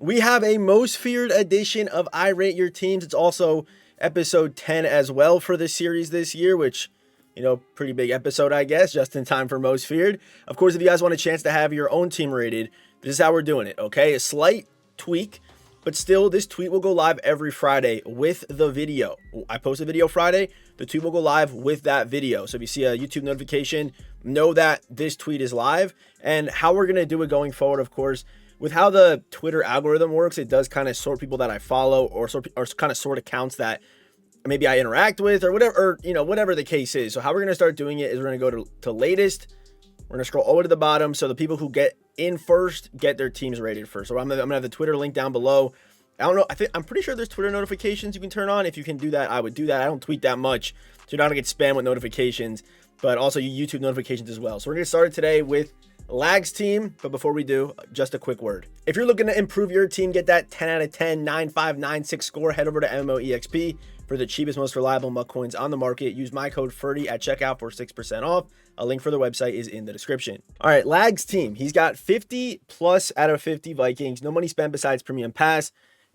We have a most feared edition of I Rate Your Teams. It's also episode 10 as well for the series this year, which, pretty big episode, I guess, just in time for most feared. Of course, if you guys want a chance to have your own team rated, this is how we're doing it, okay? A slight tweak, but still, this tweet will go live every Friday with the video. I post a video Friday, the tweet will go live with that video. So if you see a YouTube notification, know that this tweet is live. And how we're going to do it going forward, of course, with how the Twitter algorithm works, it does kind of sort people that I follow or kind of sort accounts that maybe I interact with or whatever, whatever the case is. So how we're going to start doing it is we're going to go to latest. We're going to scroll all the way to the bottom. So the people who get in first get their teams rated first. So I'm going to have the Twitter link down below. I don't know. I'm pretty sure there's Twitter notifications you can turn on. If you can do that, I would do that. I don't tweet that much, so you're not going to get spammed with notifications, but also YouTube notifications as well. So we're going to get started today with Lag's team, but before we do, just a quick word. If you're looking to improve your team, get that 10 out of 10, 9.5, 9.6 score, head over to MMOEXP for the cheapest, most reliable MUT coins on the market. Use my code FERDY at checkout for 6% off. A link for the website is in the description. All right, Lag's team. He's got 50 plus out of 50 Vikings. No money spent besides premium pass.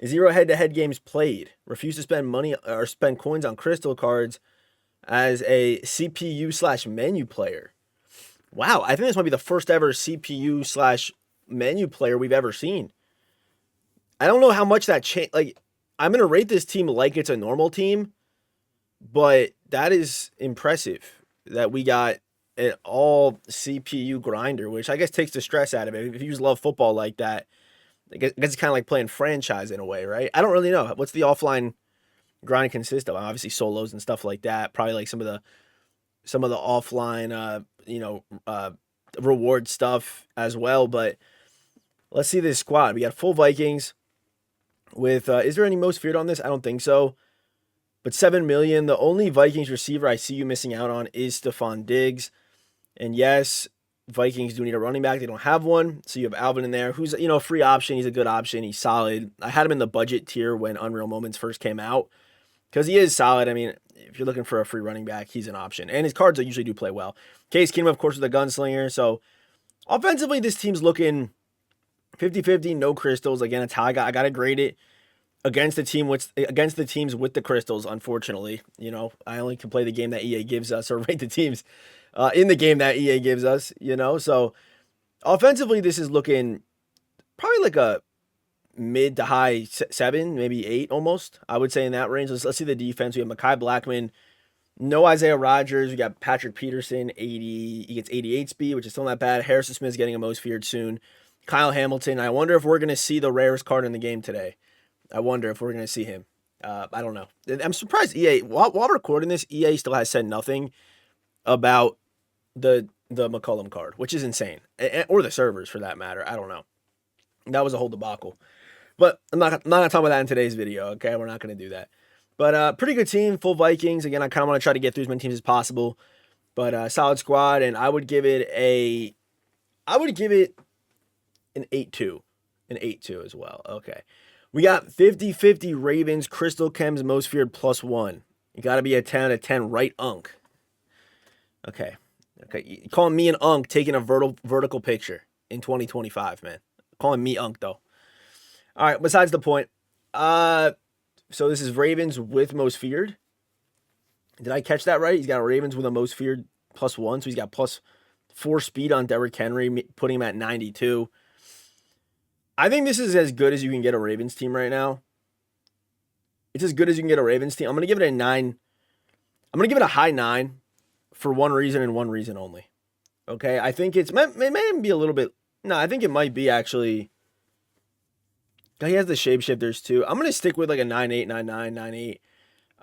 0 head-to-head games played. Refuse to spend money or spend coins on crystal cards as a CPU/menu player. Wow, I think this might be the first ever CPU/menu player we've ever seen. I don't know how much that changed. Like, I'm going to rate this team like it's a normal team, but that is impressive that we got an all CPU grinder, which I guess takes the stress out of it. If you just love football like that, I guess it's kind of like playing franchise in a way, right? I don't really know. What's the offline grind consist of? Obviously solos and stuff like that. Probably like some of the offline, reward stuff as well. But let's see this squad. We got full Vikings with, is there any most feared on this? I don't think so. But 7 million. The only Vikings receiver I see you missing out on is Stephon Diggs. And yes, Vikings do need a running back. They don't have one. So you have Alvin in there, who's, a free option. He's a good option. He's solid. I had him in the budget tier when Unreal Moments first came out because he is solid. I mean, if you're looking for a free running back, he's an option. And his cards usually do play well. Case Keenum, of course, with a gunslinger. So offensively, this team's looking 50-50, no crystals. Again, that's how I got to grade it against the teams with the crystals, unfortunately. I only can play the game that EA gives us or rate the teams in the game that EA gives us, So offensively, this is looking probably like a mid to high 7, maybe 8 almost. I would say in that range. Let's see the defense. We have Mekhi Blackman, no Isaiah Rodgers. We got Patrick Peterson, 80. He gets 88 speed, which is still not bad. Harrison Smith's getting a most feared soon. Kyle Hamilton. I wonder if we're going to see the rarest card in the game today. I wonder if we're going to see him. I don't know. I'm surprised EA, while recording this, EA still has said nothing about the McCollum card, which is insane. Or the servers, for that matter. I don't know. That was a whole debacle. But I'm not going to talk about that in today's video, okay? We're not going to do that. But pretty good team, full Vikings. Again, I kind of want to try to get through as many teams as possible. But solid squad, and I would give it an 8-2. An 8-2 as well. Okay. We got 50-50 Ravens, Crystal Chems, most feared +1. You got to be a 10 out of 10, right, Unk. Okay. You calling me an Unk taking a vertical picture in 2025, man. Calling me Unk, though. All right, besides the point. So this is Ravens with most feared. Did I catch that right? He's got Ravens with a most feared +1, so he's got +4 speed on Derrick Henry, putting him at 92. I think this is as good as you can get a Ravens team right now. It's as good as you can get a Ravens team. I'm going to give it a 9. I'm going to give it a high 9 for one reason and one reason only. Okay, I think it may even be a little bit. No, I think it might be actually. He has the shapeshifters too. I'm going to stick with like a 9.8, 9.9,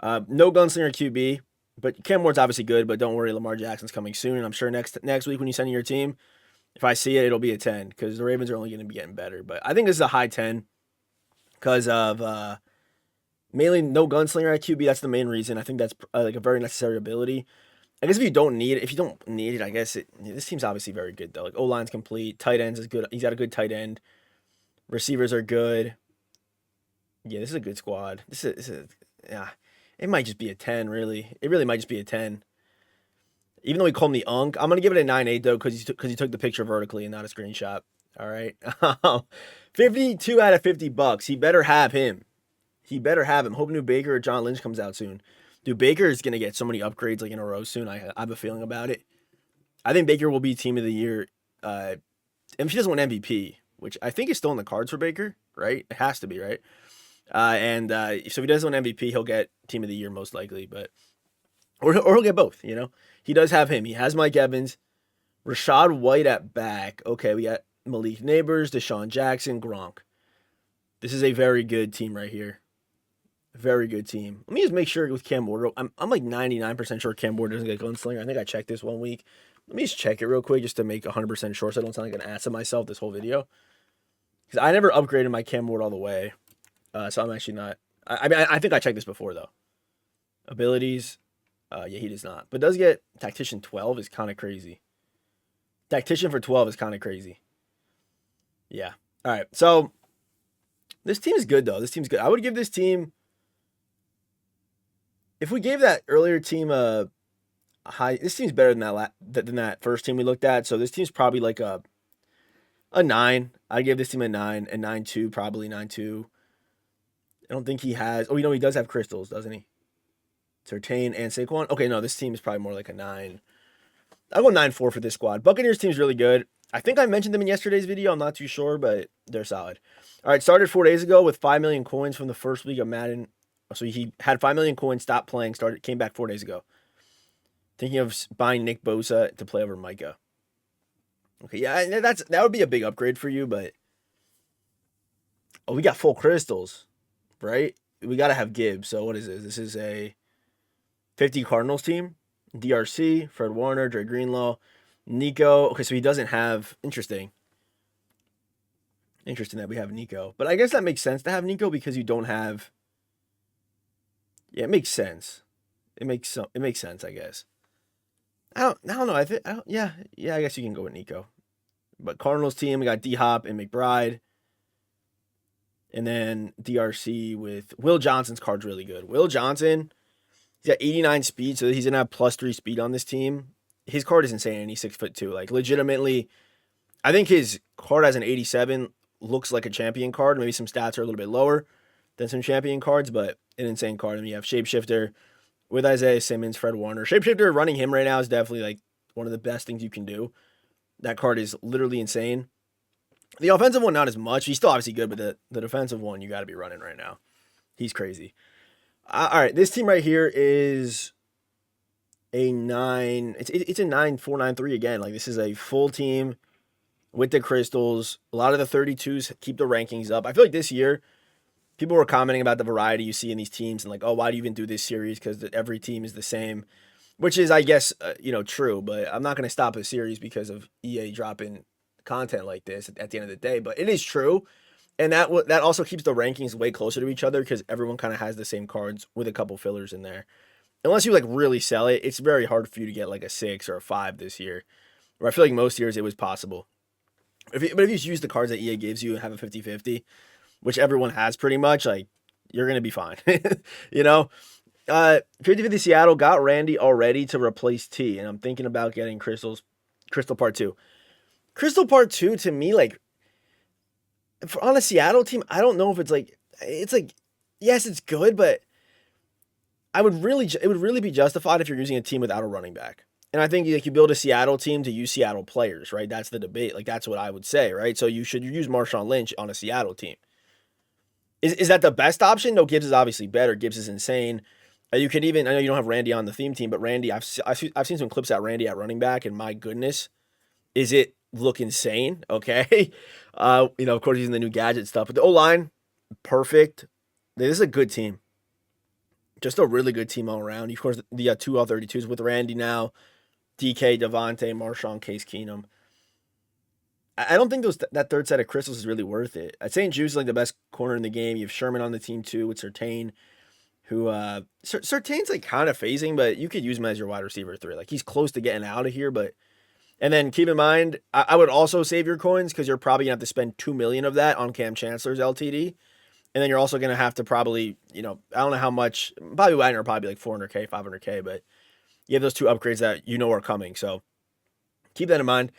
9.8. No gunslinger QB, but Cam Ward's obviously good, but don't worry, Lamar Jackson's coming soon. And I'm sure next week when you send in your team, if I see it, it'll be a 10 because the Ravens are only going to be getting better. But I think this is a high 10 because of mainly no gunslinger at QB. That's the main reason. I think that's like a very necessary ability. I guess if you don't need it, I guess this team's obviously very good though. Like O-line's complete, tight ends is good. He's got a good tight end. Receivers are good. Yeah, this is a good squad. Yeah, it might just be a 10. Really, it really might just be a 10. Even though we call him the Unk, I'm going to give it a 9.8, though, because he took the picture vertically and not a screenshot. All right. 52 out of $50. He better have him. He better have him. Hope new Baker or John Lynch comes out soon. Dude, Baker is going to get so many upgrades like in a row soon. I have a feeling about it. I think Baker will be team of the year. And if he doesn't win MVP, which I think is still in the cards for Baker, right? It has to be, right? So if he doesn't win MVP, he'll get team of the year most likely, or he'll get both, you know? He does have him. He has Mike Evans, Rashad White at back. Okay, we got Malik Neighbors, Deshaun Jackson, Gronk. This is a very good team right here. Very good team. Let me just make sure with Cam Ward. I'm like 99% sure Cam Ward doesn't get Gunslinger. I think I checked this 1 week. Let me just check it real quick just to make 100% sure so I don't sound like an ass of myself this whole video. Because I never upgraded my Cam Ward all the way. So I'm actually not. I think I checked this before, though. Abilities. Yeah, he does not. But does get Tactician 12 is kind of crazy. Tactician for 12 is kind of crazy. Yeah. All right. So this team is good, though. This team's good. I would give this team. If we gave that earlier team a high, this team's better than that first team we looked at. So this team's probably like a 9. I'd give this team a 9, and 9-2, probably 9-2. I don't think he has. Oh, he does have crystals, doesn't he? Surtain and Saquon. Okay, no, this team is probably more like a 9. I'll go 9-4 for this squad. Buccaneers team's really good. I think I mentioned them in yesterday's video. I'm not too sure, but they're solid. All right, started 4 days ago with 5 million coins from the first week of Madden. So he had 5 million coins, stopped playing, came back 4 days ago. Thinking of buying Nick Bosa to play over Micah. Okay, yeah, that would be a big upgrade for you, but we got full crystals, right? We got to have Gibbs. So what is this? This is a 50 Cardinals team. DRC, Fred Warner, Dre Greenlaw, Nico. Okay, so he doesn't have. Interesting that we have Nico. But I guess that makes sense to have Nico because you don't have. Yeah, it makes sense. It makes sense, I guess. I don't know. Yeah, I guess you can go with Nico. But Cardinals team, we got D-Hop and McBride. And then DRC with Will Johnson's card's really good. Will Johnson, he's got 89 speed, so he's going to have +3 speed on this team. His card is insane, and he's 6'2". Like, legitimately, I think his card as an 87 looks like a champion card. Maybe some stats are a little bit lower than some champion cards, but an insane card. I mean, you have Shapeshifter with Isaiah Simmons, Fred Warner. Shapeshifter, running him right now is definitely like one of the best things you can do. That card is literally insane. The offensive one, not as much. He's still obviously good, but the defensive one, you got to be running right now. He's crazy. All right, this team right here is a 9. It's a 9-4-9-3 again. Like, this is a full team with the crystals. A lot of the 32s keep the rankings up. I feel like this year, people were commenting about the variety you see in these teams and like, oh, why do you even do this series? Because every team is the same, which is, I guess, true. But I'm not going to stop a series because of EA dropping content like this at the end of the day. But it is true. And that also keeps the rankings way closer to each other because everyone kind of has the same cards with a couple fillers in there. Unless you like really sell it, it's very hard for you to get like a 6 or a 5 this year. Where I feel like most years it was possible. But if you use the cards that EA gives you and have a 50-50, which everyone has pretty much, like, you're going to be fine. 50-50 Seattle got Randy already to replace T, and I'm thinking about getting Crystal Part 2. Crystal Part 2, to me, like, on a Seattle team, I don't know if it's like, yes, it's good, but it would really be justified if you're using a team without a running back. And I think like you build a Seattle team to use Seattle players, right? That's the debate. Like, that's what I would say, right? So you should use Marshawn Lynch on a Seattle team. Is that the best option? No, Gibbs is obviously better. Gibbs is insane. You could even, I know you don't have Randy on the theme team, but Randy, I've seen some clips at Randy at running back, and my goodness, is it look insane? Okay. Of course, using the new gadget stuff, but the O-line, perfect. This is a good team. Just a really good team all around. Of course, the 2 All-32s with Randy now, DK, Devontae, Marshawn, Case Keenum. I don't think that third set of crystals is really worth it. I'd say Juice is like the best corner in the game. You have Sherman on the team too with Surtain, who Surtain's like kind of phasing, but you could use him as your wide receiver 3. Like, he's close to getting out of here, but and then keep in mind, I would also save your coins because you're probably gonna have to spend $2 million of that on Cam Chancellor's LTD, and then you're also gonna have to probably, I don't know how much, probably Wagner, probably like $400K, $500K, but you have those 2 upgrades that are coming, so keep that in mind.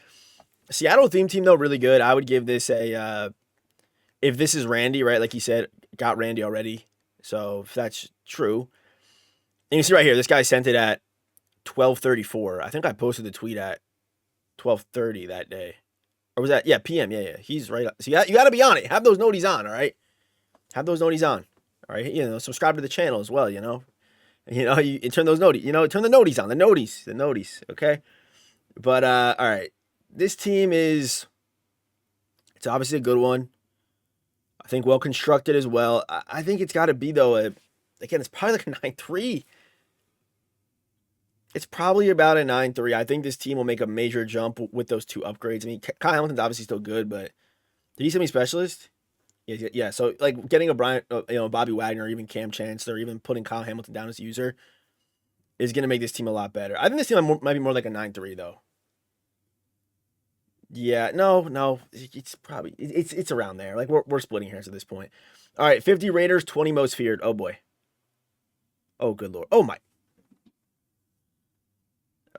Seattle theme team, though, really good. I would give this a if this is Randy, right? Like he said, got Randy already. So if that's true, and you see right here, this guy sent it at 12:34. I think I posted the tweet at 12:30 that day, or was that PM? Yeah. He's right. So you got to be on it. Have those noties on. All right. Have those noties on. All right. Subscribe to the channel as well. You turn those noties. Turn the noties on. The noties. Okay. But all right. This team it's obviously a good one. I think well constructed as well. I think it's got to be though. Again, it's probably like a 9-3. It's probably about a 9-3. I think this team will make a major jump with those 2 upgrades. I mean, Kyle Hamilton's obviously still good, but did he send me specialist? Yeah. So like getting a Bobby Wagner, or even Cam Chancellor, or even putting Kyle Hamilton down as user is going to make this team a lot better. I think this team might be more like a 9-3 though. Yeah, no, it's probably it's around there. Like we're splitting hairs at this point. All right, 50 Raiders, 20 most feared. Oh boy. Oh good lord. Oh my.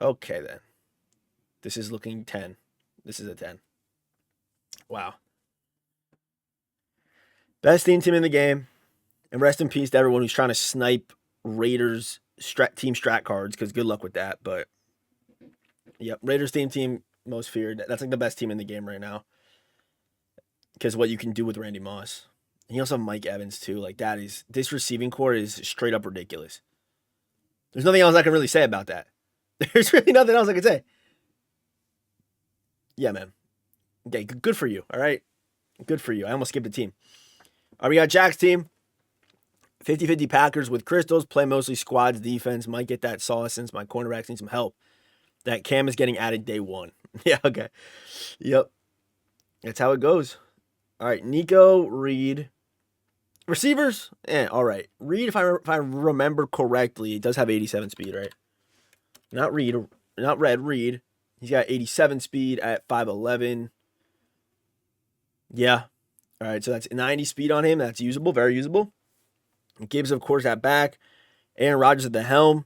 Okay then. This is looking 10. This is a 10. Wow. Best team in the game. And rest in peace to everyone who's trying to snipe Raiders team strat cards, because good luck with that. But yep, Raiders team most feared. That's like the best team in the game right now, because what you can do with Randy Moss. And you also have Mike Evans too. Like this receiving core is straight up ridiculous. There's nothing else I can really say about that. There's really nothing else I can say. Yeah, man. Okay, good for you. All right. Good for you. I almost skipped a team. All right, we got Jack's team. 50-50 Packers with Crystals. Play mostly squads defense. Might get that sauce since my cornerbacks need some help. That Cam is getting added day 1. Yeah, okay. Yep. That's how it goes. All right, Nico, Reed. Receivers? All right. Reed, if I remember correctly, does have 87 speed, right? Not Red, Reed. He's got 87 speed at 5'11". Yeah. All right, so that's 90 speed on him. That's usable, very usable. Gibbs, of course, at back. Aaron Rodgers at the helm.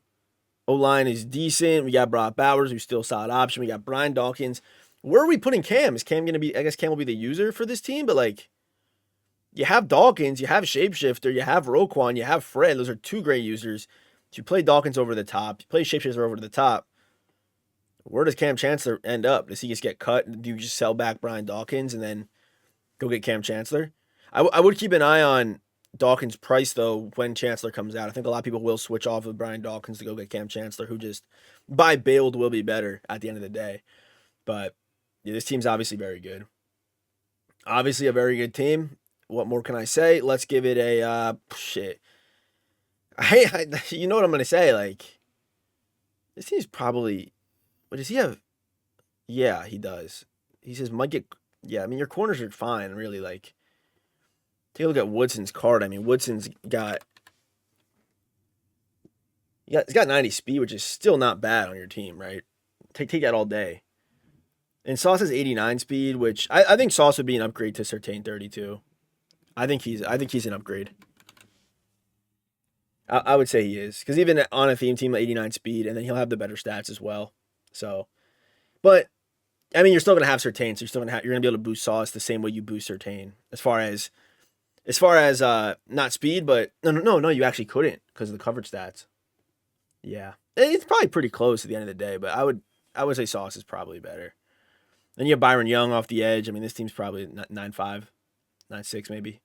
O-line is decent. We got Brock Bowers, who's still a solid option. We got Brian Dawkins. Where are we putting Cam? Is Cam going to be, I guess Cam will be the user for this team, but like, you have Dawkins, you have Shapeshifter, you have Roquan, you have Fred. Those are 2 great users. So you play Dawkins over the top, you play Shapeshifter over the top. Where does Cam Chancellor end up? Does he just get cut? Do you just sell back Brian Dawkins and then go get Cam Chancellor? I would keep an eye on Dawkins' price, though, when Chancellor comes out. I think a lot of people will switch off of Brian Dawkins to go get Cam Chancellor, who just, by build, will be better at the end of the day. But yeah, this team's obviously very good. Obviously a very good team. What more can I say? Let's give it a, shit. You know what I'm going to say, like, this team's probably, what does he have? Yeah, he does. He says, might get, yeah, I mean, your corners are fine, really, like, take a look at Woodson's card. I mean, Woodson's got, yeah, he's got 90 speed, which is still not bad on your team, right? Take that all day. And Sauce has 89 speed, which I think Sauce would be an upgrade to Surtain 32. I think he's an upgrade. I would say he is, because even on a theme team, 89 speed, and then he'll have the better stats as well. So, but I mean, you're still gonna have Surtain, so you're gonna be able to boost Sauce the same way you boost Surtain. As far as not speed, but no, you actually couldn't because of the coverage stats. Yeah, it's probably pretty close at the end of the day, but I would say Sauce is probably better. Then you have Byron Young off the edge. I mean, this team's probably 9.5, 9.6 maybe.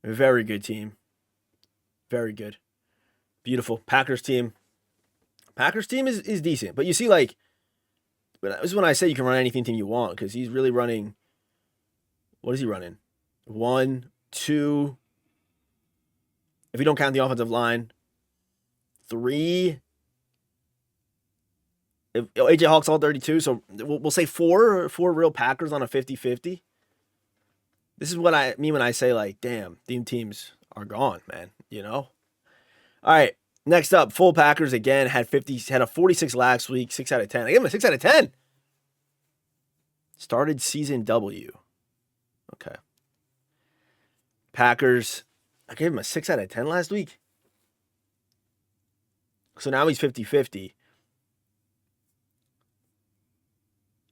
A very good team. Very good. Beautiful. Packers team is decent. But you see, like, this is when I say you can run anything team you want, because he's really running, what is he running? 1, 2, if you don't count the offensive line, 3. AJ Hawk's all 32, so we'll say 4 real Packers on a 50-50. This is what I mean when I say, like, damn, theme teams are gone, man, you know? All right, next up, full Packers again, had a 46 last week, 6 out of 10. I gave him a 6 out of 10. Started season W. Okay. Packers, I gave him a 6 out of 10 last week. So now he's 50-50.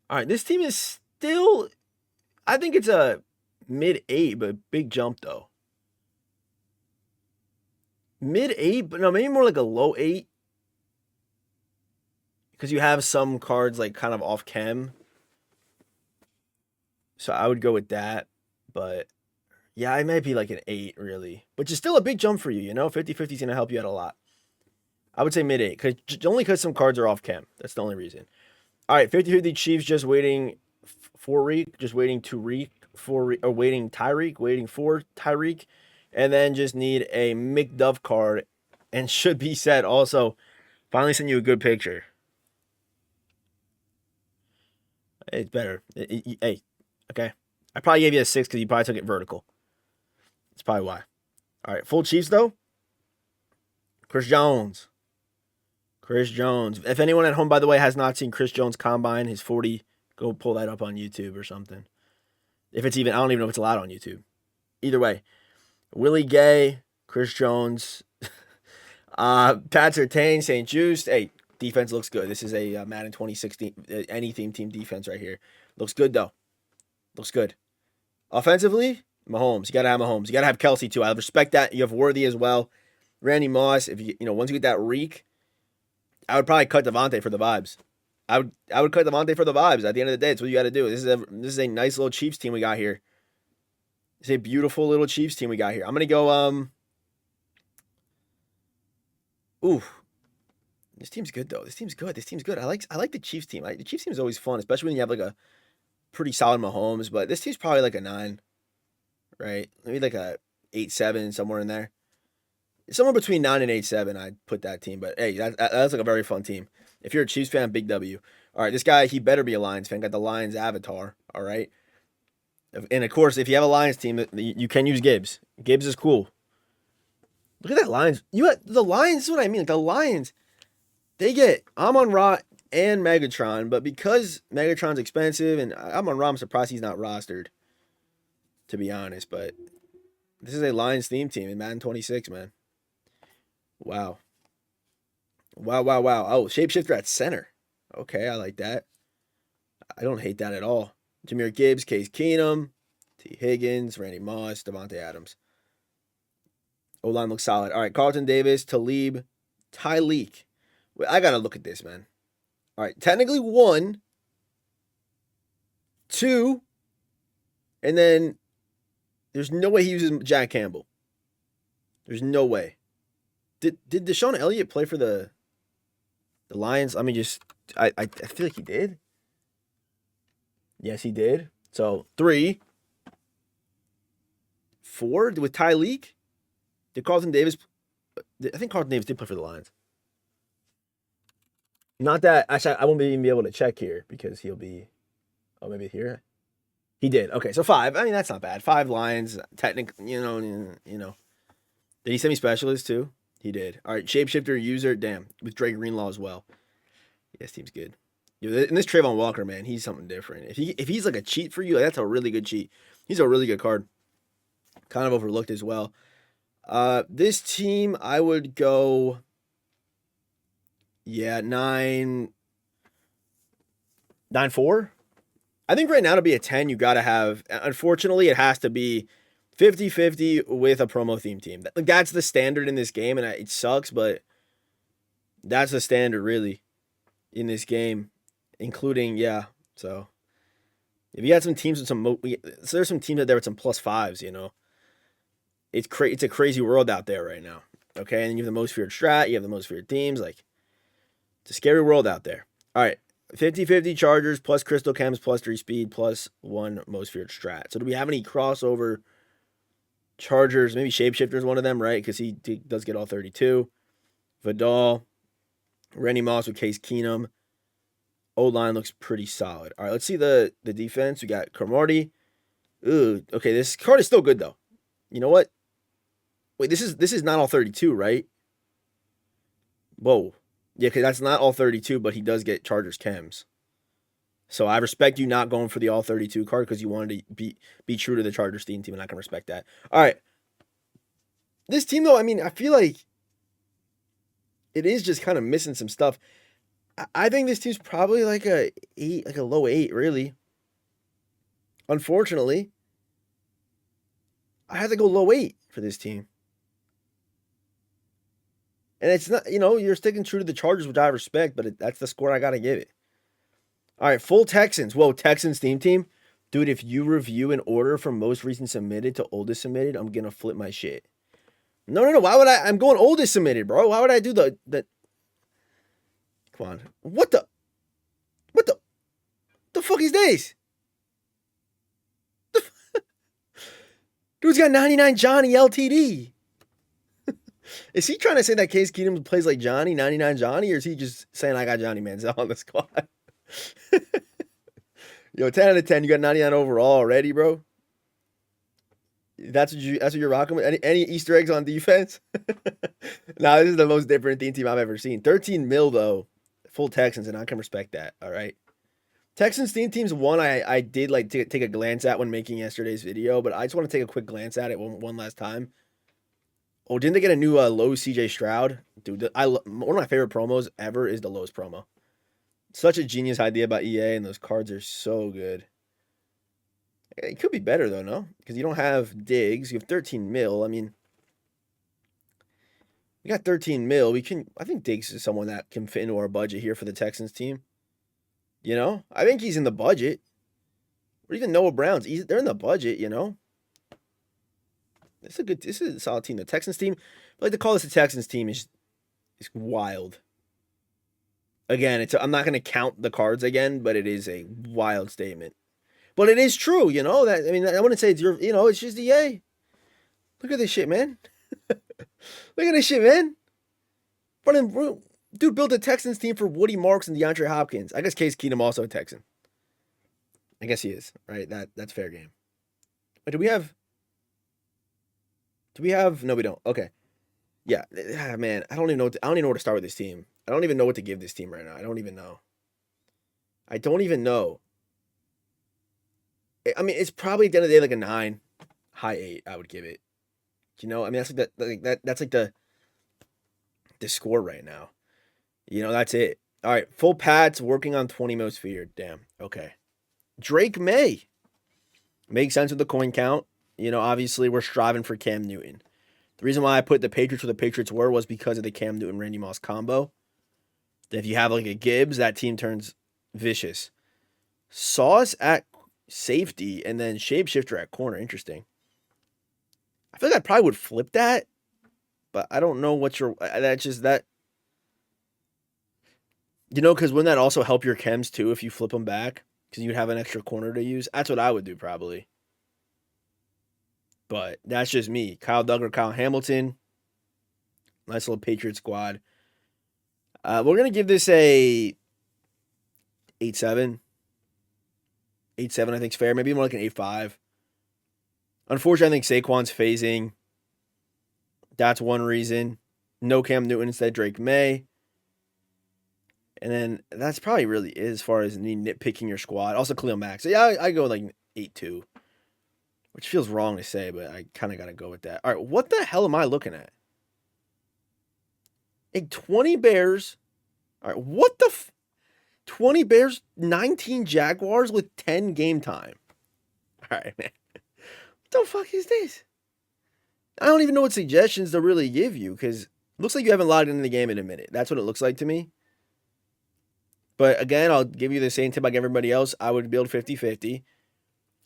All right, this team is still, I think it's a Mid 8, but big jump though. Mid 8, but no, maybe more like a low 8 because you have some cards like kind of off chem. So I would go with that. But yeah, it might be like an 8 really, which is still a big jump for you. 50/50 is going to help you out a lot. I would say mid 8 only because some cards are off chem. That's the only reason. All right, 50/50 Chiefs just waiting for Reek, just waiting to Reek or waiting Tyreek, waiting for Tyreek, and then just need a McDuff card and should be set. Also, finally send you a good picture. It's better. Hey, okay. I probably gave you a 6 because you probably took it vertical. That's probably why. All right, full Chiefs though. Chris Jones. If anyone at home, by the way, has not seen Chris Jones combine his 40, go pull that up on YouTube or something. If it's even, I don't even know if it's allowed on YouTube. Either way, Willie Gay, Chris Jones, Pat Surtain, St. Juice. Hey, defense looks good. This is a Madden 2016 any team defense right here. Looks good though. Looks good. Offensively, Mahomes. You gotta have Mahomes. You gotta have Kelsey too. I respect that. You have Worthy as well. Randy Moss. If once you get that reek, I would probably cut Devontae for the vibes. I would cut Devontae for the vibes. At the end of the day, it's what you got to do. This is a nice little Chiefs team we got here. It's a beautiful little Chiefs team we got here. I'm gonna go. This team's good though. This team's good. I like the Chiefs team. The Chiefs team is always fun, especially when you have like a pretty solid Mahomes. But this team's probably like a 9, right? Maybe like a 8-7 somewhere in there. Somewhere between 9 and 8-7, I'd put that team. But hey, that's like a very fun team. If you're a Chiefs fan, big W. All right, this guy, he better be a Lions fan. Got the Lions avatar. All right. And of course, if you have a Lions team, you can use Gibbs. Gibbs is cool. Look at that Lions. The Lions. This is what I mean. Like the Lions, they get Amon-Ra and Megatron, but because Megatron's expensive and Amon-Ra, I'm surprised he's not rostered. To be honest, but this is a Lions theme team in Madden 26, man. Wow. Oh, shapeshifter at center. Okay, I like that. I don't hate that at all. Jahmyr Gibbs, Case Keenum, T. Higgins, Randy Moss, Devontae Adams. O-line looks solid. All right, Carlton Davis, Talib, Tyleek. I got to look at this, man. All right, technically 1, 2, and then there's no way he uses Jack Campbell. There's no way. Did Deshaun Elliott play for the Lions? I feel like he did. Yes, he did. So 3, 4 with Tyleek. Did Carlton Davis? I think Carlton Davis did play for the Lions. Not that actually, I won't even be able to check here because he'll be. Oh, maybe here. He did. Okay, so 5. I mean, that's not bad. 5 Lions. Technically, you know. Did he send me specialist too? He did. All right, shapeshifter user. Damn, with Drake Greenlaw as well. Yes, team's good. And this Trayvon Walker, man, he's something different. If he's like a cheat for you, that's a really good cheat. He's a really good card. Kind of overlooked as well. This team, I would go. Yeah, 9-4. I think right now to be a 10, you got to have. Unfortunately, it has to be 50/50 with a promo theme team. That's the standard in this game, and it sucks, but that's the standard really in this game, including So if you had some teams with so there's some teams out there with some +5s. It's a crazy world out there right now. Okay, and you have the most feared strat, you have the most feared teams. Like it's a scary world out there. All right, 50/50 Chargers plus Crystal Chems plus 3 speed plus 1 most feared strat. So do we have any crossover? Chargers, maybe Shapeshifter is one of them, right? Because he does get all 32. Vidal, Randy Moss with Case Keenum. O-line looks pretty solid. All right, let's see the defense. We got Cromartie. Ooh, okay, this card is still good, though. You know what? Wait, this is not all 32, right? Whoa. Yeah, because that's not all 32, but he does get Chargers Chems. So I respect you not going for the all 32 card because you wanted to be true to the Chargers theme team, and I can respect that. All right. This team, though, I mean, I feel like it is just kind of missing some stuff. I think this team's probably like a 8, like a low 8, really. Unfortunately. I had to go low 8 for this team. And it's not, you're sticking true to the Chargers, which I respect, but that's the score I got to give it. All right, full Texans. Whoa, Texans theme team. Dude, if you review an order from most recent submitted to oldest submitted, I'm going to flip my shit. No. Why would I'm going oldest submitted, bro. Why would I do the Come on. What the fuck is this? Dude's got 99 Johnny LTD. Is he trying to say that Case Keenum plays like Johnny, 99 Johnny, or is he just saying I got Johnny Manziel on the squad? Yo, 10 out of 10, you got 99 overall already, bro. That's what you're rocking with? Any Easter eggs on defense? Nah, this is the most different team I've ever seen. 13 mil, though. Full Texans, and I can respect that, all right? Texans teams one I did like to take a glance at when making yesterday's video, but I just want to take a quick glance at it one last time. Oh, didn't they get a new low CJ Stroud? Dude, one of my favorite promos ever is the Lowe's promo. Such a genius idea by EA, and those cards are so good. It could be better, though, no? Because you don't have Diggs. You have 13 mil. I mean, we got 13 mil. I think Diggs is someone that can fit into our budget here for the Texans team. I think he's in the budget. Or even Noah Brown's. They're in the budget, This is a solid team. The Texans team, I like to call this the Texans team, is wild. Again, I'm not going to count the cards again, but it is a wild statement. But it is true, I wouldn't say it's it's just EA. Look at this shit, man. Look at this shit, man. Dude built a Texans team for Woody Marks and DeAndre Hopkins. I guess Case Keenum also a Texan. I guess he is, right? That's fair game. But do we have? No, we don't. Okay. Yeah, man. I don't even know where to start with this team. I don't even know what to give this team right now. I don't even know. I mean, it's probably at the end of the day like a 9, high 8. I would give it. That's that's like the score right now. That's it. All right, full Pats working on 20 most feared. Damn. Okay. Drake May. Makes sense with the coin count. Obviously we're striving for Cam Newton. The reason why I put the Patriots where the Patriots were was because of the Cam Newton Randy Moss combo. If you have like a Gibbs, that team turns vicious. Sauce at safety and then Shapeshifter at corner. Interesting. I feel like I probably would flip that, but I don't know what that's just that. Because wouldn't that also help your chems too if you flip them back? Because you'd have an extra corner to use. That's what I would do probably. But that's just me. Kyle Duggar, Kyle Hamilton. Nice little Patriot squad. We're going to give this a 8-7. 8-7 I think is fair. Maybe more like an 8-5. Unfortunately, I think Saquon's phasing. That's one reason. No Cam Newton instead Drake May. And then that's probably really it as far as nitpicking your squad. Also, Khalil Mack. So, yeah, I go like 8-2. Which feels wrong to say, but I kind of got to go with that. All right, what the hell am I looking at? A 20 Bears. All right, what the 20 Bears, 19 Jaguars with 10 game time. All right, man. What the fuck is this? I don't even know what suggestions to really give you because it looks like you haven't logged into the game in a minute. That's what it looks like to me. But again, I'll give you the same tip like everybody else. I would build 50-50.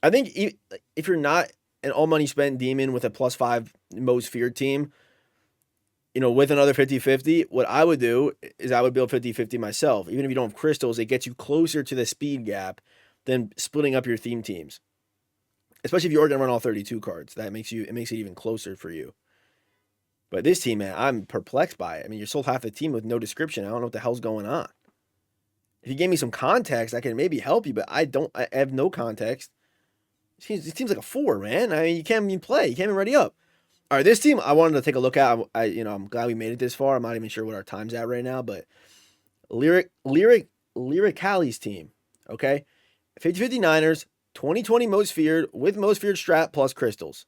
I think if you're not an all money spent demon with a +5 most feared team, with another 50-50, what I would do is I would build 50-50 myself. Even if you don't have crystals, it gets you closer to the speed gap than splitting up your theme teams. Especially if you are going to run all 32 cards. It makes it even closer for you. But this team, man, I'm perplexed by it. I mean, you're sold half the team with no description. I don't know what the hell's going on. If you gave me some context, I can maybe help you, but I have no context. It seems like a 4, man. I mean, you can't even play. You can't even ready up. All right, this team I wanted to take a look at. I'm glad we made it this far. I'm not even sure what our time's at right now, but Lyric Callie's team, okay? 50-50 Niners, 2020 most feared with most feared strat plus crystals.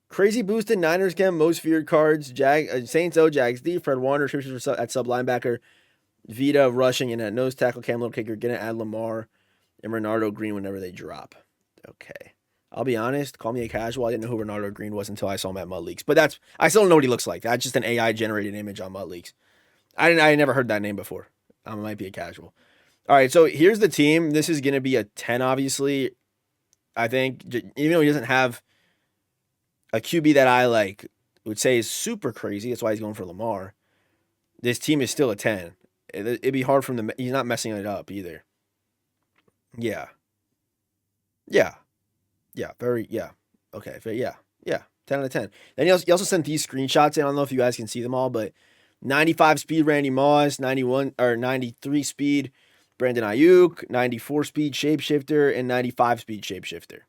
Crazy boosted Niners chem most feared cards. Saints O, Jags D, Fred Warner at sub linebacker, Vita rushing and at nose tackle, Cam Little kicker, gonna add Lamar and Renardo Green whenever they drop. Okay. I'll be honest. Call me a casual. I didn't know who Bernardo Green was until I saw him at Mud Leaks. But I still don't know what he looks like. That's just an AI generated image on Mud Leaks. I never heard that name before. I might be a casual. All right, so here's the team. This is gonna be a 10, obviously. I think even though he doesn't have a QB that I would say is super crazy. That's why he's going for Lamar. This team is still a 10. It'd be hard for him to. He's not messing it up either. Yeah. Yeah. Yeah. Very. Yeah. Okay. Yeah. Yeah. 10 out of 10. Then he also sent these screenshots in. I don't know if you guys can see them all, but 95 speed Randy Moss, 91 or 93 speed Brandon Ayuk, 94 speed Shapeshifter, and 95 speed Shapeshifter.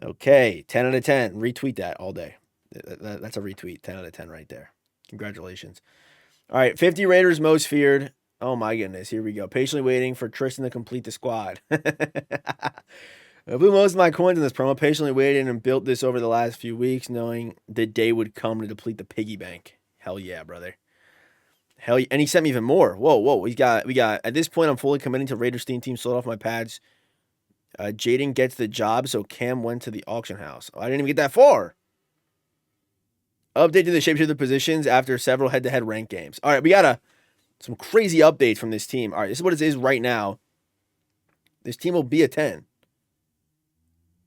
Okay, 10 out of 10. Retweet that all day. That's a retweet. 10 out of 10 right there. Congratulations. All right, 50 Raiders most feared. Oh my goodness, here we go. Patiently waiting for Tristan to complete the squad. I blew most of my coins in this promo. Patiently waited and built this over the last few weeks, knowing the day would come to deplete the piggy bank. Hell yeah, brother. Hell yeah. And he sent me even more. Whoa. We got. At this point, I'm fully committing to Raiders team. Sold off my pads. Jaden gets the job, so Cam went to the auction house. Oh, I didn't even get that far. Update to the shapeshifter positions after several head-to-head rank games. All right, we got some crazy updates from this team. All right, this is what it is right now. This team will be a 10.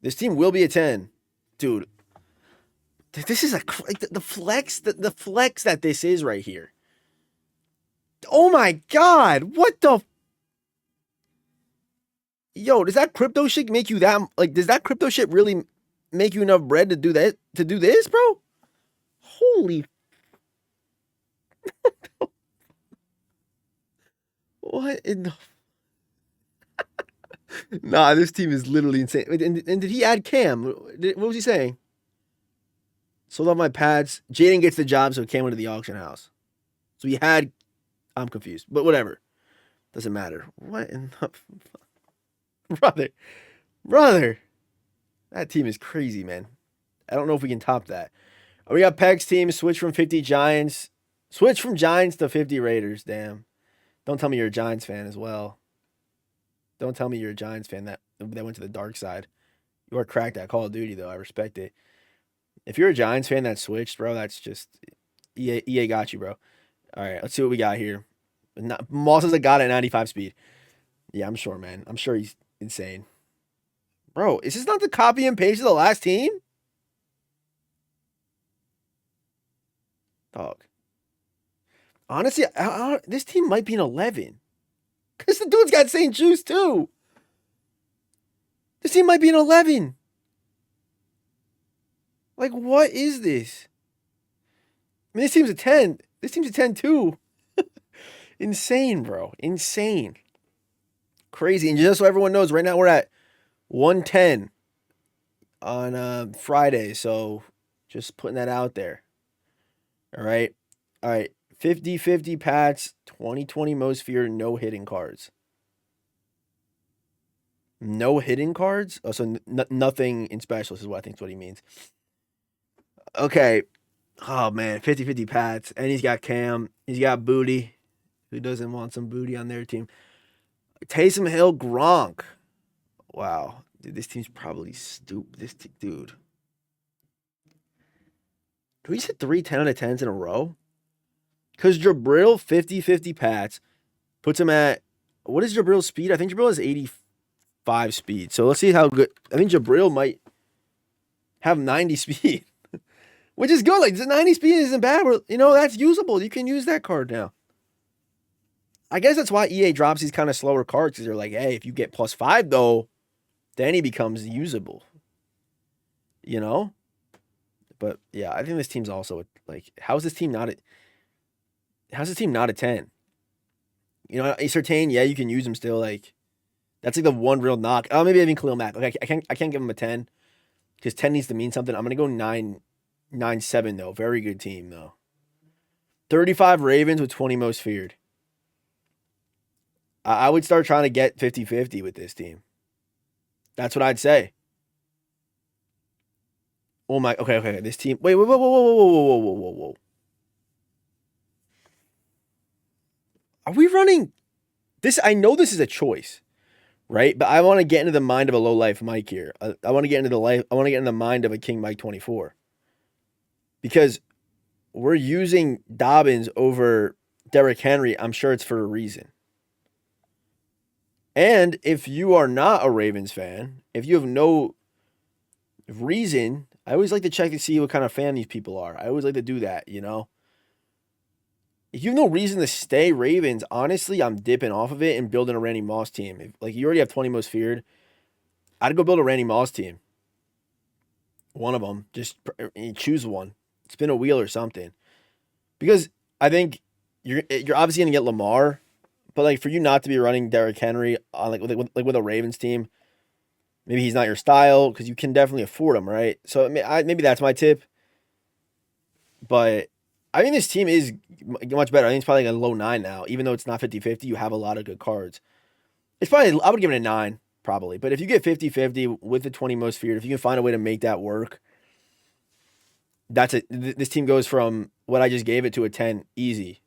This team will be a 10. Dude, this is the flex that this is right here. Oh my God, what the? Yo, does that crypto shit make you that, does that crypto shit really make you enough bread to do that, to do this, bro? Holy. What in the? Nah, this team is literally insane. And did he add Cam? What was he saying? Sold off my pads. Jaden gets the job, so Cam went to the auction house. So he had. I'm confused, but whatever. Doesn't matter. What in the? Brother. That team is crazy, man. I don't know if we can top that. We got Peg's team switch from 50 Giants. Switch from Giants to 50 Raiders. Damn. Don't tell me you're a Giants fan as well. Don't tell me you're a Giants fan that went to the dark side. You are cracked at Call of Duty, though. I respect it. If you're a Giants fan that switched, bro, that's just EA got you, bro. All right, let's see what we got here. Moss is a god at 95 speed. Yeah, I'm sure, man. I'm sure he's insane. Bro, is this not the copy and paste of the last team? Dog. Honestly, this team might be an 11. Because the dude's got St. Juice, too. This team might be an 11. Like, what is this? I mean, this team's a 10. This team's a 10, too. Insane, bro. Insane. Crazy. And just so everyone knows, right now we're at 110 on Friday. So just putting that out there. All right. 50-50 Pats, 2020 most feared, no hitting cards. No hitting cards? Oh, so nothing in specials is what I think is what he means. Okay. Oh, man. 50-50 Pats. And he's got Cam. He's got Booty. Who doesn't want some booty on their team? Taysom Hill, Gronk. Wow. Dude, this team's probably stupid. Dude. Do we hit 3 10 out of 10s in a row? Because Jabril, 50-50 Pats, puts him at, what is Jabril's speed? I think Jabril has 85 speed. So let's see how good, I think Jabril might have 90 speed, which is good. Like, 90 speed isn't bad. That's usable. You can use that card now. I guess that's why EA drops these kind of slower cards, because they're like, hey, if you get +5, though, then he becomes usable. But, yeah, I think this team's also, how's this team not a 10? Surtain, yeah, you can use him still. That's the one real knock. Oh, maybe even Khalil Mack. I can't give him a 10 because 10 needs to mean something. I'm gonna go 9-7 though. Very good team though. 35 Ravens with 20 most feared. I would start trying to get 50-50 with this team. That's what I'd say. Oh my. Okay. This team. Wait. Whoa. Are we running this? I know this is a choice, right? But I want to get into the mind of a low life Mike here. I want to get into the life. I want to get in the mind of a King Mike 24 because we're using Dobbins over Derrick Henry. I'm sure it's for a reason. And if you are not a Ravens fan, if you have no reason, I always like to check to see what kind of fan these people are. I always like to do that, you know? If you have no reason to stay Ravens, honestly, I'm dipping off of it and building a Randy Moss team. Like, you already have 20 most feared. I'd go build a Randy Moss team. One of them. Just choose one. Spin a wheel or something. Because I think you're obviously going to get Lamar, but, like, for you not to be running Derrick Henry on with a Ravens team, maybe he's not your style because you can definitely afford him, right? So maybe that's my tip. But I think this team is much better. I think it's probably like a low 9 now. Even though it's not 50-50, you have a lot of good cards. It's probably, I would give it a 9, probably. But if you get 50-50 with the 20 most feared, if you can find a way to make that work, this team goes from what I just gave it to a 10 easy.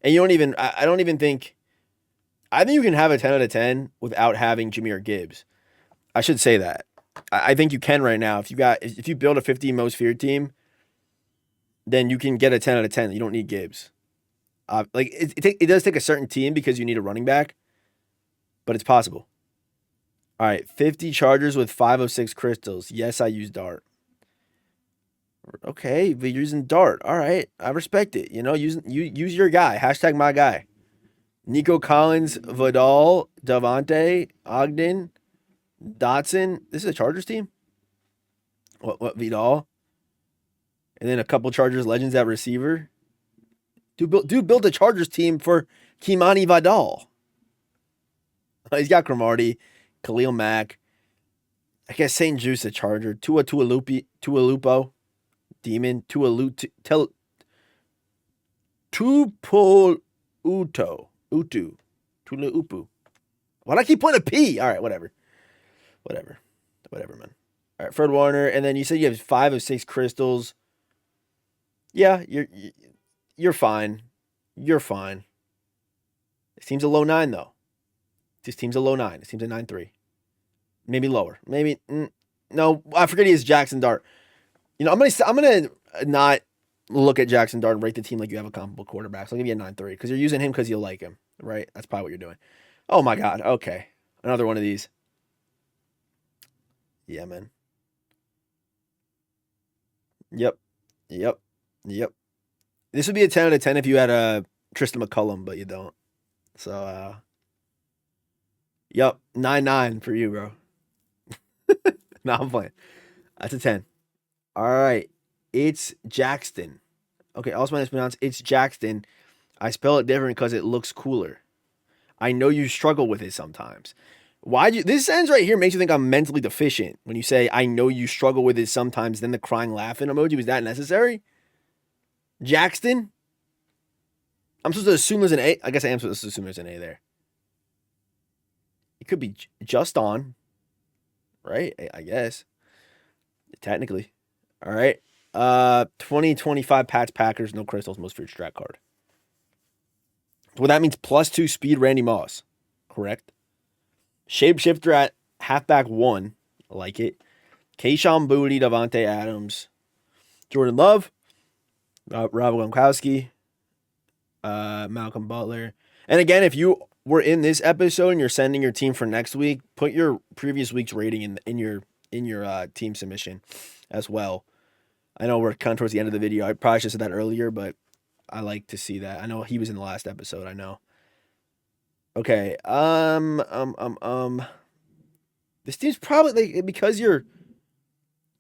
And you don't even, I don't even think, I think you can have a 10 out of 10 without having Jahmyr Gibbs. I should say that. I think you can right now. If you build a 50 most feared team, then you can get a 10 out of 10. You don't need Gibbs. It does take a certain team because you need a running back, but it's possible. All right, 50 Chargers with 506 crystals. Yes, I use Dart. Okay, but you're using Dart. All right, I respect it. You know, use your guy. Hashtag my guy. Nico Collins, Vidal, Davante, Ogden, Dotson. This is a Chargers team? What Vidal? And then a couple Chargers legends at receiver. Dude built a Chargers team for Kimani Vidal. He's got Cromartie, Khalil Mack. I guess St. Juice a Charger. Tualupo, Demon, Tualutu, Tulaupu. Why do I keep putting a P? All right, whatever, man. All right, Fred Warner, and then you said you have 5 of 6 crystals. Yeah, you're fine. You're fine. This team's a low 9 though. This team's a low 9. This team's a 9-3. Maybe lower. Maybe no. I forget he is Jackson Dart. You know, I'm gonna not look at Jackson Dart and rate the team like you have a comparable quarterback. So I'll give you a 9-3 because you're using him because you like him, right? That's probably what you're doing. Oh my God. Okay, another one of these. Yeah, man. Yep. This would be a 10 out of 10 if you had a Tristan McCullum, but you don't. So, yep, 9-9 for you, bro. No, I'm playing. That's a 10. All right. It's Jackson. Okay, also mispronounced. It's Jackson. I spell it different because it looks cooler. I know you struggle with it sometimes. This sentence right here makes you think I'm mentally deficient. When you say, I know you struggle with it sometimes, then the crying laughing emoji, was that necessary? Jackson? I'm supposed to assume there's an A. I guess I am supposed to assume there's an A there. It could be just on, right? I guess. Technically. All right. 2025 Pats Packers, no crystals, most feared strat card. Well, that means +2 speed Randy Moss. Correct. Shapeshifter at halfback 1. I like it. Keyshawn Booty, Davante Adams, Jordan Love, Rob Gronkowski, Malcolm Butler. And again, if you were in this episode and you're sending your team for next week, put your previous week's rating in your team submission as well. I know we're kind of towards the end of the video. I probably should have said that earlier, but I like to see that. I know he was in the last episode. I know. Okay. This team's probably because you're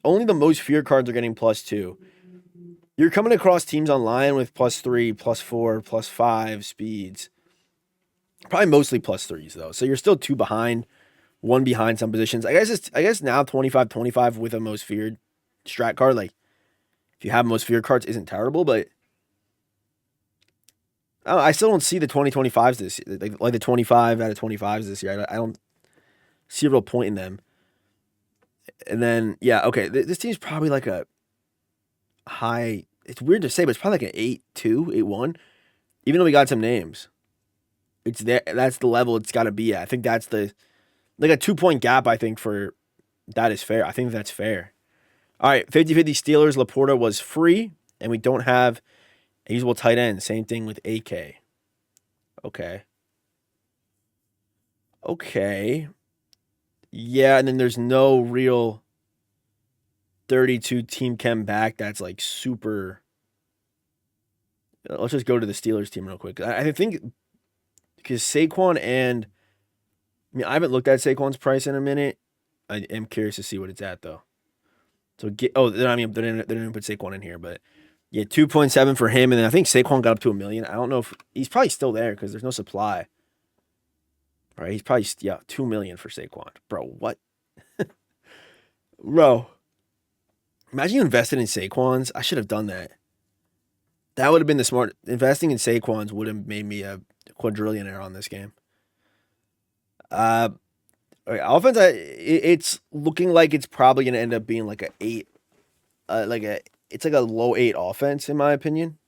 only the most feared cards are getting +2. You're coming across teams online with +3, +4, +5 speeds. Probably mostly +3s though. So you're still 2 behind, 1 behind some positions. I guess now 25-25 with a most feared strat card. Like if you have most feared cards isn't terrible, but I still don't see the 2025s this year. Like the 25 out of 25s this year. I don't see a real point in them. And then yeah, okay. This team's probably like a high. It's weird to say, but it's probably like an 8-2, 8-1. Even though we got some names, it's there. That's the level it's got to be at. I think that's the Like a 2 point gap, I think, for that is fair. I think that's fair. All right, 50-50 Steelers. Laporta was free, and we don't have a usable tight end. Same thing with AK. Okay. Okay. Yeah, and then there's no real 32 team chem back that's like super. Let's just go to the Steelers team real quick. I think because Saquon and I mean I haven't looked at Saquon's price in a minute. I am curious to see what it's at though. So they didn't put Saquon in here, but yeah, 2.7 for him, and then I think Saquon got up to $1 million. I don't know if he's probably still there because there's no supply. Right, he's probably $2 million for Saquon, bro. What, bro? Imagine you invested in Saquon's. I should have done that. That would have been the smart. Investing in Saquon's would have made me a quadrillionaire on this game. Okay, offense. It's looking like it's probably going to end up being like a 8, it's like a low 8 offense in my opinion.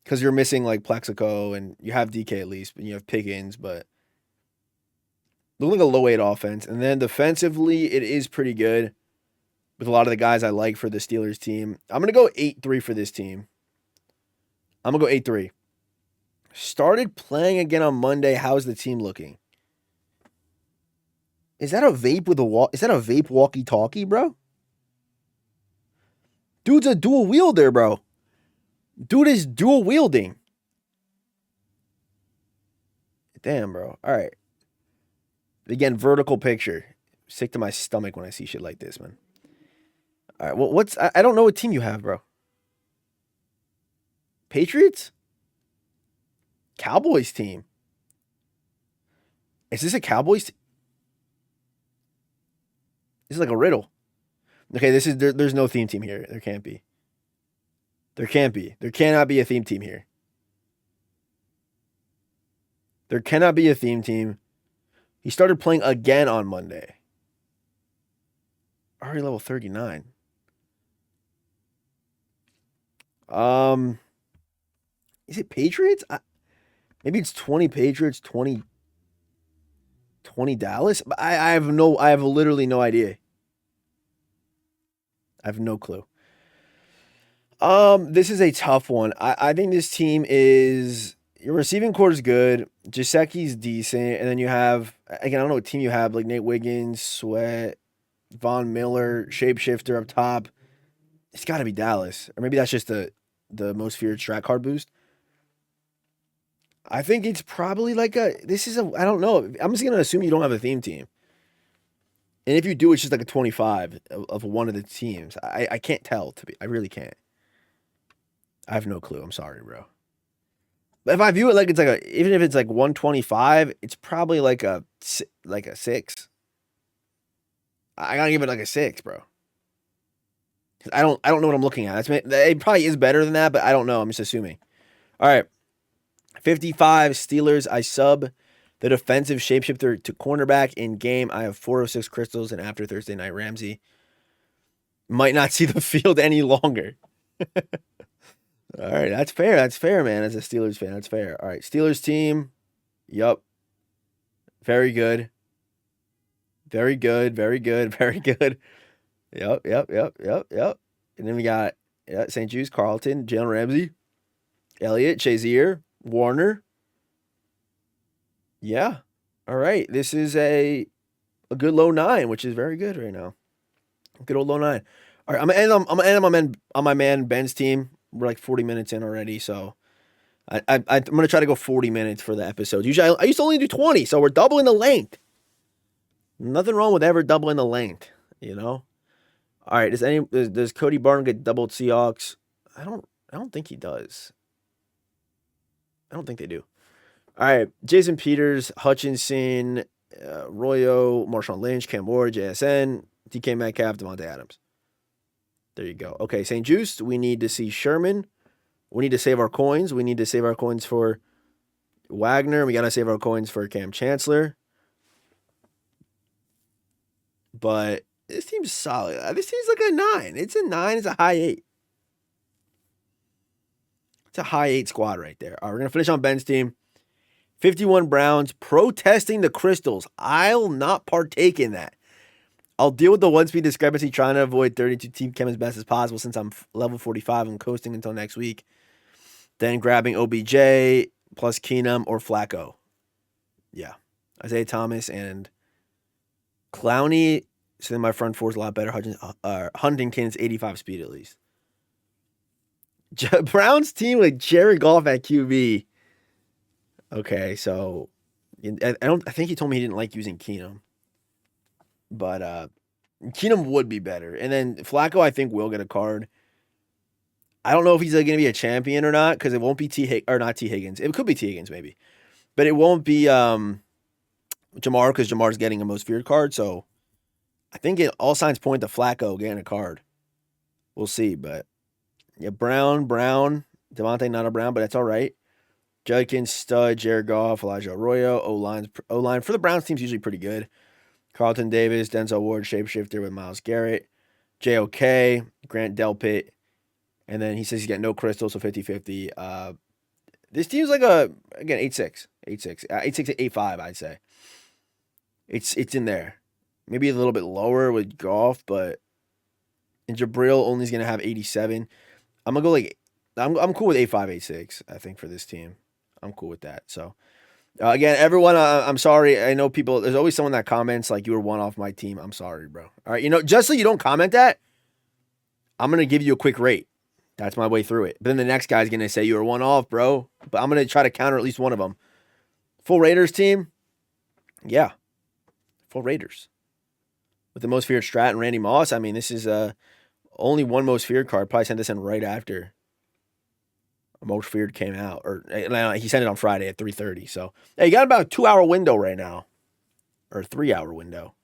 Because you're missing like Plexico and you have DK at least, and you have Pickens, but looking like a low 8 offense. And then defensively, it is pretty good with a lot of the guys I like for the Steelers team. I'm going to go 8-3 for this team. I'm going to go 8-3. Started playing again on Monday. How's the team looking? Is that a vape with a Is that a vape walkie-talkie, bro? Dude's a dual wielder, bro. Dude is dual wielding. Damn, bro. All right. Again, vertical picture. Sick to my stomach when I see shit like this, man. All right. Well, I don't know what team you have, bro. Patriots? Cowboys team. Is this a Cowboys team? This is like a riddle. Okay, there's no theme team here. There can't be. There can't be. There cannot be a theme team here. There cannot be a theme team. He started playing again on Monday. Already level 39. Is it Patriots? Maybe it's 20 Patriots, 20 Dallas. I have literally no idea. I have no clue. This is a tough one. I think this team is your receiving core is good. Gesicki's decent, and then you have again I don't know what team you have like Nate Wiggins, Sweat, Von Miller, Shapeshifter up top. It's got to be Dallas, or maybe that's just the most feared strat card boost. I think it's probably like I don't know. I'm just gonna assume you don't have a theme team. And if you do, it's just like a 25 of one of the teams. I can't tell I really can't. I have no clue. I'm sorry, bro. But if I view it like it's even if it's like 125, it's probably like a 6. I gotta give it like a 6, bro. I don't know what I'm looking at. It probably is better than that, but I don't know. I'm just assuming. All right. 55 Steelers. I sub the defensive shapeshifter to cornerback in game. I have 406 crystals, and after Thursday night, Ramsey might not see the field any longer. All right, that's fair. That's fair, man. As a Steelers fan, that's fair. All right, Steelers team. Yup. Very good. Very good. Very good. Very good. Yep. And then we got St. Jude's, Carlton, Jalen Ramsey, Elliott, Shazier, Warner. Yeah. All right. This is a good low 9, which is very good right now. Good old low 9. All right, I'm gonna end on my man Ben's team. We're like 40 minutes in already, so I'm gonna try to go 40 minutes for the episode. Usually I used to only do 20, so we're doubling the length. Nothing wrong with ever doubling the length, you know. All right, does Cody Barton get doubled Seahawks? I don't think he does. I don't think they do. All right, Jason Peters, Hutchinson, Royo, Marshawn Lynch, Cam Ward, JSN, DK Metcalf, Devontae Adams. There you go. Okay, St. Juice, we need to see Sherman. We need to save our coins. We need to save our coins for Wagner. We got to save our coins for Cam Chancellor. But this team's solid. This team's like a 9. It's a 9. It's a high 8. It's a high 8 squad right there. All right, we're going to finish on Ben's team. 51 Browns protesting the crystals. I'll not partake in that. I'll deal with the one-speed discrepancy, trying to avoid 32 team chem as best as possible since I'm level 45. I'm coasting until next week. Then grabbing OBJ plus Keenum or Flacco. Yeah. Isaiah Thomas and Clowney. So then my front four is a lot better. Huntington's 85 speed at least. Browns team with Jared Goff at QB. Okay, so I think he told me he didn't like using Keenum. But Keenum would be better. And then Flacco, I think, will get a card. I don't know if he's going to be a champion or not, because it won't be not T. Higgins. It could be T. Higgins, maybe. But it won't be Jamar, because Jamar's getting a most feared card. So I think all signs point to Flacco getting a card. We'll see. But yeah, Brown, Devontae not a Brown, but that's all right. Judkins, stud, Jared Goff, Elijah Arroyo. O-line for the Browns team's usually pretty good. Carlton Davis, Denzel Ward, shapeshifter with Myles Garrett. JOK, Grant Delpit. And then he says he's got no crystals, so 50-50. This team's like again, 8-6. 8-5, I'd say. It's in there. Maybe a little bit lower with Goff, but and Jabril only is going to have 87. I'm going to go I'm cool with 8-5, 8-6, I think, for this team. I'm cool with that. So, again, everyone, I'm sorry. I know there's always someone that comments like you were one off my team. I'm sorry, bro. All right, just so you don't comment that, I'm going to give you a quick rate. That's my way through it. But then the next guy's going to say you were one off, bro. But I'm going to try to counter at least one of them. Full Raiders team? Yeah. Full Raiders. With the most feared strat and Randy Moss, I mean, this is only one most feared card. Probably sent this in right after most feared came out. Or he sent it on Friday at 3:30. So, hey, you got about a 2-hour window right now. Or a 3-hour window.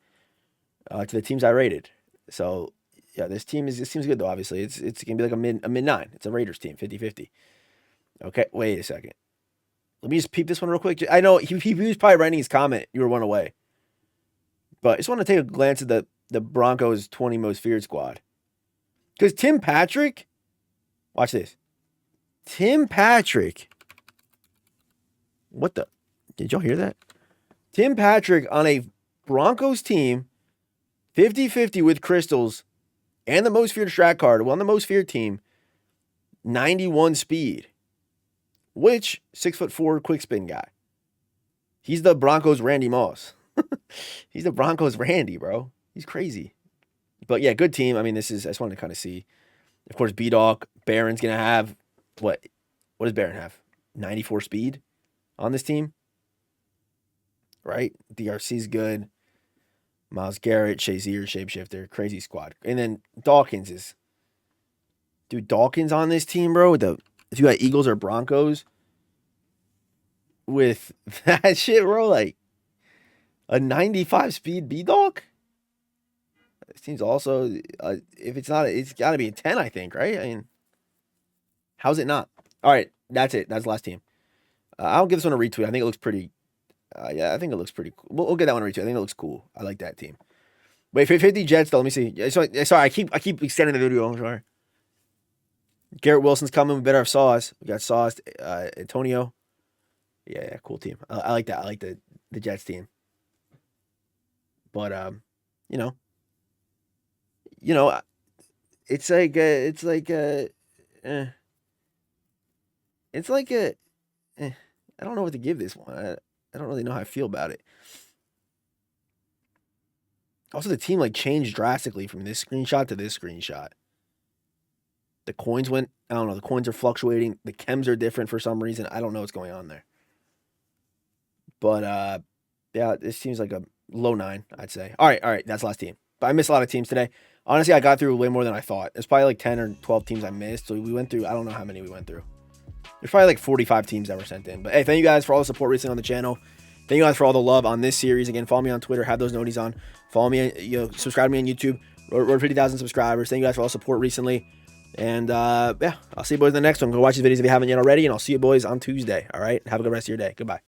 To the teams I rated. So, yeah, this team's good, though, obviously. It's going to be like a mid 9. It's a Raiders team, 50-50. Okay, wait a second. Let me just peep this one real quick. I know he was probably writing his comment. You were one away. But I just want to take a glance at the Broncos' 20 most feared squad. Because Tim Patrick, watch this. Tim Patrick. What the? Did y'all hear that? Tim Patrick on a Broncos team, 50-50 with crystals, and the most feared strat card, on the most feared team, 91 speed. Which 6'4" quick spin guy. He's the Broncos' Randy Moss. He's the Broncos' Randy, bro. He's crazy. But yeah, good team. I mean, I just wanted to kind of see. Of course, B-Dog, Barron's going to have, what does Barron have? 94 speed on this team? Right? DRC's good. Myles Garrett, Shazier, shapeshifter, crazy squad. And then Dawkins on this team, bro. If you got Eagles or Broncos with that shit, bro, like a 95 speed B-Dog? This team's also, if it's not, it's got to be a 10, I think, right? I mean, how's it not? All right, that's it. That's the last team. I'll give this one a retweet. I think it looks pretty, I think it looks pretty cool. We'll get that one a retweet. I think it looks cool. I like that team. Wait, 50 Jets, though. Let me see. Sorry, I keep extending the video. I'm sorry. Garrett Wilson's coming. We better have Sauce. We got Sauce, Antonio. Yeah, cool team. I like that. I like the Jets team. But it's like I don't know what to give this one. I don't really know how I feel about it. Also, the team changed drastically from this screenshot to this screenshot. The coins went, I don't know, the coins are fluctuating. The chems are different for some reason. I don't know what's going on there. But, yeah, this seems like a low 9, I'd say. All right, that's the last team. But I missed a lot of teams today. Honestly, I got through way more than I thought. There's probably 10 or 12 teams I missed. So we went through, I don't know how many we went through. There's probably 45 teams that were sent in. But hey, thank you guys for all the support recently on the channel. Thank you guys for all the love on this series. Again, follow me on Twitter. Have those noties on. Follow me, subscribe to me on YouTube. We're 50,000 subscribers. Thank you guys for all the support recently. And yeah, I'll see you boys in the next one. Go watch these videos if you haven't yet already. And I'll see you boys on Tuesday. All right? Have a good rest of your day. Goodbye.